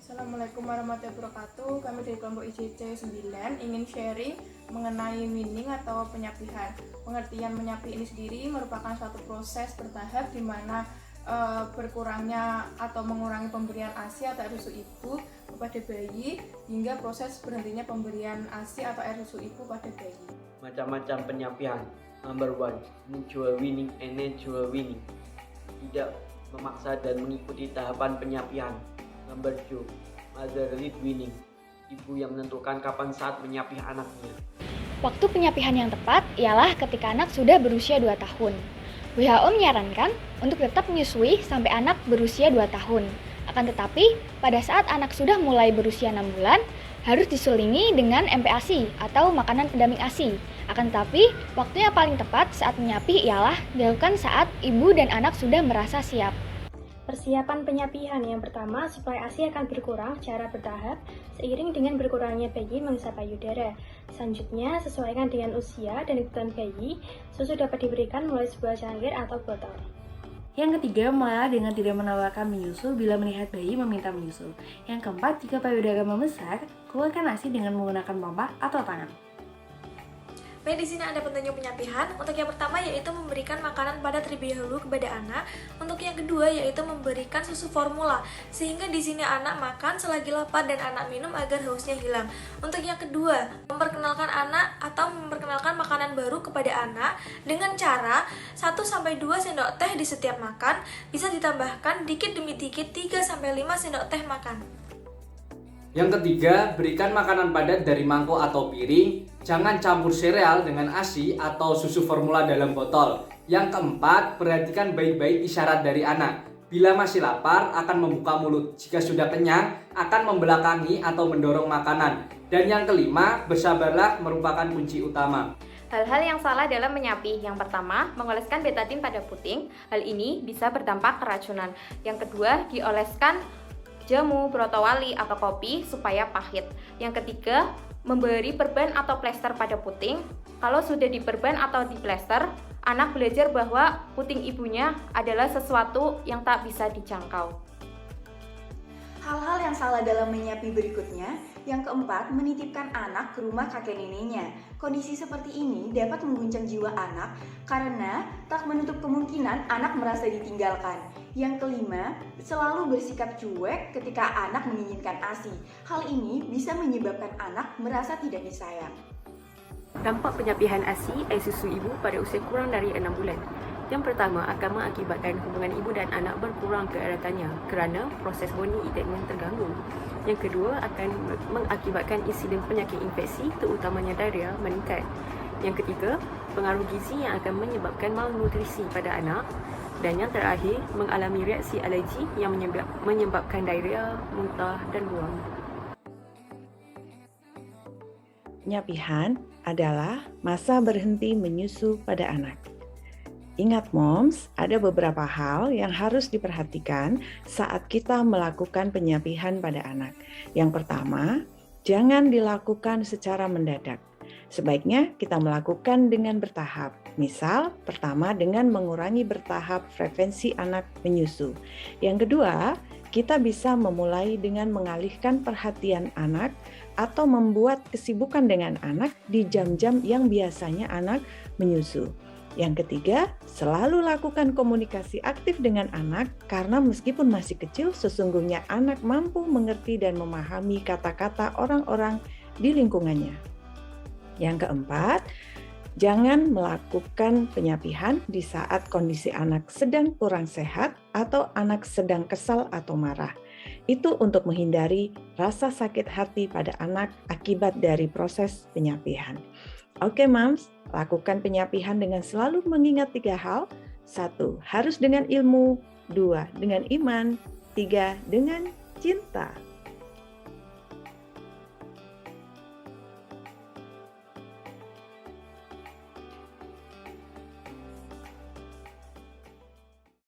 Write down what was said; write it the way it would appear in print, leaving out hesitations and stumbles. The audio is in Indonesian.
Assalamualaikum warahmatullahi wabarakatuh. Kami dari kelompok ICC 9 ingin sharing mengenai weaning atau penyapihan. Pengertian menyapih ini sendiri merupakan suatu proses bertahap di mana berkurangnya atau mengurangi pemberian ASI atau air susu ibu kepada bayi hingga proses berhentinya pemberian ASI atau air susu ibu pada bayi. Macam-macam penyapihan. Number 1, mutual weaning and natural weaning. Tidak memaksa dan mengikuti tahapan penyapihan. Number 2, mother-led weaning. Ibu yang menentukan kapan saat menyapih anaknya. Waktu penyapihan yang tepat ialah ketika anak sudah berusia 2 tahun. WHO menyarankan untuk tetap menyusui sampai anak berusia 2 tahun. Akan tetapi, pada saat anak sudah mulai berusia 6 bulan, harus diselingi dengan MPASI atau makanan pendamping ASI. Akan tetapi, waktu yang paling tepat saat menyapih ialah dilakukan saat ibu dan anak sudah merasa siap. Persiapan penyapihan yang pertama, suplai ASI akan berkurang secara bertahap seiring dengan berkurangnya bayi menghisap payudara. Selanjutnya, sesuaikan dengan usia dan kebutuhan bayi, susu dapat diberikan melalui sebuah cangkir atau botol. Yang ketiga, mulailah dengan tidak menawarkan menyusu bila melihat bayi meminta menyusu. Yang keempat, jika payudara membesar, keluarkan ASI dengan menggunakan pompa atau tangan. Baik, di sini ada petunjuk penyapihan. Untuk yang pertama yaitu memberikan makanan pada terlebih dahulu kepada anak. Untuk yang kedua yaitu memberikan susu formula, sehingga di sini anak makan selagi lapar dan anak minum agar hausnya hilang. Untuk yang kedua, memperkenalkan anak atau memperkenalkan makanan baru kepada anak dengan cara 1-2 sendok teh di setiap makan, bisa ditambahkan dikit demi dikit 3-5 sendok teh makan. Yang ketiga, berikan makanan padat dari mangkok atau piring. Jangan campur sereal dengan ASI atau susu formula dalam botol. Yang keempat, perhatikan baik-baik isyarat dari anak. Bila masih lapar, akan membuka mulut. Jika sudah kenyang, akan membelakangi atau mendorong makanan. Dan yang kelima, bersabarlah merupakan kunci utama. Hal-hal yang salah dalam menyapih. Yang pertama, mengoleskan betadin pada puting. Hal ini bisa berdampak keracunan. Yang kedua, dioleskan jamu, brotowali, atau kopi supaya pahit. Yang ketiga, memberi perban atau plester pada puting. Kalau sudah diperban atau diplester, anak belajar bahwa puting ibunya adalah sesuatu yang tak bisa dijangkau. Hal-hal yang salah dalam menyapih berikutnya. Yang keempat, menitipkan anak ke rumah kakek neneknya. Kondisi seperti ini dapat mengguncang jiwa anak karena tak menutup kemungkinan anak merasa ditinggalkan. Yang kelima, selalu bersikap cuek ketika anak menginginkan ASI. Hal ini bisa menyebabkan anak merasa tidak disayang. Dampak penyapihan ASI air susu ibu pada usia kurang dari 6 bulan. Yang pertama akan mengakibatkan hubungan ibu dan anak berkurang keeratannya kerana proses bonding attachment terganggu. Yang kedua akan mengakibatkan insiden penyakit infeksi terutamanya diarrhea meningkat. Yang ketiga, pengaruh gizi yang akan menyebabkan malnutrisi pada anak. Dan yang terakhir, mengalami reaksi alergi yang menyebabkan diarrhea, muntah dan buang. Penyapihan adalah masa berhenti menyusu pada anak. Ingat moms, ada beberapa hal yang harus diperhatikan saat kita melakukan penyapihan pada anak. Yang pertama, jangan dilakukan secara mendadak. Sebaiknya kita melakukan dengan bertahap. Misal, pertama dengan mengurangi bertahap frekuensi anak menyusu. Yang kedua, kita bisa memulai dengan mengalihkan perhatian anak atau membuat kesibukan dengan anak di jam-jam yang biasanya anak menyusu. Yang ketiga, selalu lakukan komunikasi aktif dengan anak karena meskipun masih kecil, sesungguhnya anak mampu mengerti dan memahami kata-kata orang-orang di lingkungannya. Yang keempat, jangan melakukan penyapihan di saat kondisi anak sedang kurang sehat atau anak sedang kesal atau marah. Itu untuk menghindari rasa sakit hati pada anak akibat dari proses penyapihan. Oke, Moms, lakukan penyapihan dengan selalu mengingat 3 hal. 1. Harus dengan ilmu. 2. Dengan iman. 3. Dengan cinta.